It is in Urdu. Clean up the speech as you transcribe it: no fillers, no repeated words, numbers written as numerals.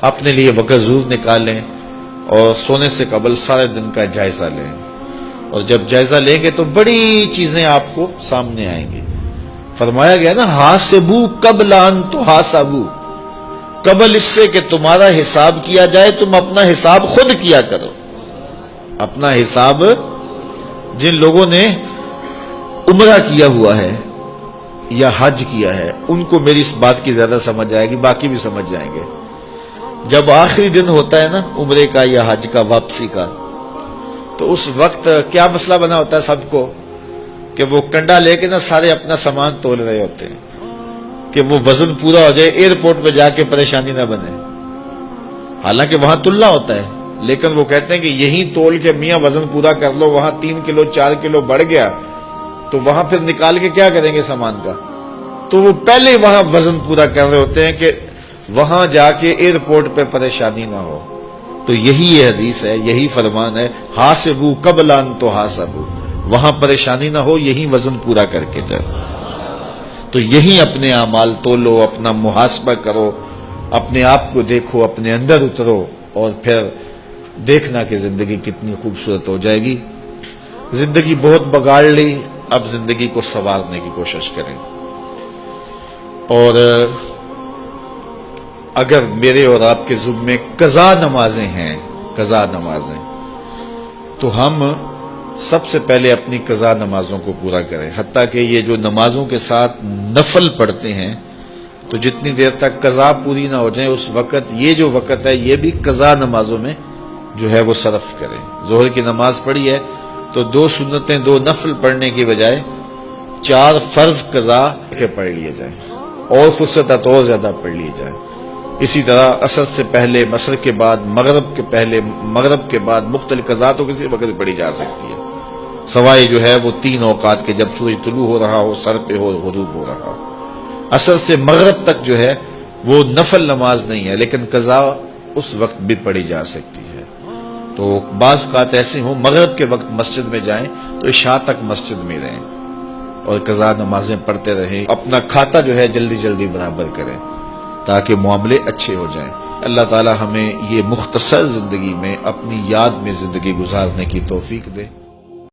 اپنے لیے وقت ضرور نکالیں اور سونے سے قبل سارے دن کا جائزہ لیں، اور جب جائزہ لیں گے تو بڑی چیزیں آپ کو سامنے آئیں گی۔ فرمایا گیا نا، حاسبو قبل ان تحاسبو، قبل اس سے کہ تمہارا حساب کیا جائے تم اپنا حساب خود کیا کرو۔ اپنا حساب جن لوگوں نے عمرہ کیا ہوا ہے یا حج کیا ہے ان کو میری اس بات کی زیادہ سمجھ آئے گی، باقی بھی سمجھ جائیں گے۔ جب آخری دن ہوتا ہے نا عمرے کا یا حج کا، واپسی کا، تو اس وقت کیا مسئلہ بنا ہوتا ہے سب کو کہ وہ کنڈا لے کے نا سارے اپنا سامان تول رہے ہوتے ہیں کہ وہ وزن پورا ہو جائے، ایئرپورٹ پہ جا کے پریشانی نہ بنے۔ حالانکہ وہاں تلنا ہوتا ہے، لیکن وہ کہتے ہیں کہ یہی تول کے میاں وزن پورا کر لو، وہاں 3 کلو 4 کلو بڑھ گیا تو وہاں پھر نکال کے کیا کریں گے سامان کا؟ تو وہ پہلے وہاں وزن پورا کر رہے ہوتے ہیں کہ وہاں جا کے ایئرپورٹ پہ پریشانی نہ ہو۔ تو یہی یہ حدیث ہے، یہی فرمان ہے، حاسبو قبل ان تحاسبو، وہاں پریشانی نہ ہو، یہی وزن پورا کر کے جاؤ۔ تو یہی اپنے اعمال تولو، اپنا محاسبہ کرو، اپنے آپ کو دیکھو، اپنے اندر اترو، اور پھر دیکھنا کہ زندگی کتنی خوبصورت ہو جائے گی۔ زندگی بہت بگاڑ لی، اب زندگی کو سنوارنے کی کوشش کریں۔ اور اگر میرے اور آپ کے ذمے قضا نمازیں ہیں، قضا نمازیں، تو ہم سب سے پہلے اپنی قضا نمازوں کو پورا کریں۔ حتیٰ کہ یہ جو نمازوں کے ساتھ نفل پڑھتے ہیں تو جتنی دیر تک قضا پوری نہ ہو جائے اس وقت، یہ جو وقت ہے یہ بھی قضا نمازوں میں جو ہے وہ صرف کریں۔ ظہر کی نماز پڑھی ہے تو 2 سنتیں 2 نفل پڑھنے کی بجائے 4 فرض قضا کے پڑھ لیے جائیں، اور فرصت ہے تو اور زیادہ پڑھ لیے جائیں۔ اسی طرح عصر سے پہلے، عصر کے بعد، مغرب کے پہلے، مغرب کے بعد، مختلف قضا تو کسی وقت پڑھی جا سکتی ہے، سوائے جو ہے وہ 3 اوقات کے، جب سورج طلوع ہو رہا ہو، سر پہ ہو، غروب ہو رہا ہو۔ عصر سے مغرب تک جو ہے وہ نفل نماز نہیں ہے، لیکن قضا اس وقت بھی پڑھی جا سکتی ہے۔ تو بعض اوقات ایسے ہوں مغرب کے وقت مسجد میں جائیں تو عشاء تک مسجد میں رہیں اور قضا نمازیں پڑھتے رہیں، اپنا کھاتا جو ہے جلدی جلدی برابر کریں تاکہ معاملے اچھے ہو جائیں۔ اللہ تعالی ہمیں یہ مختصر زندگی میں اپنی یاد میں زندگی گزارنے کی توفیق دے۔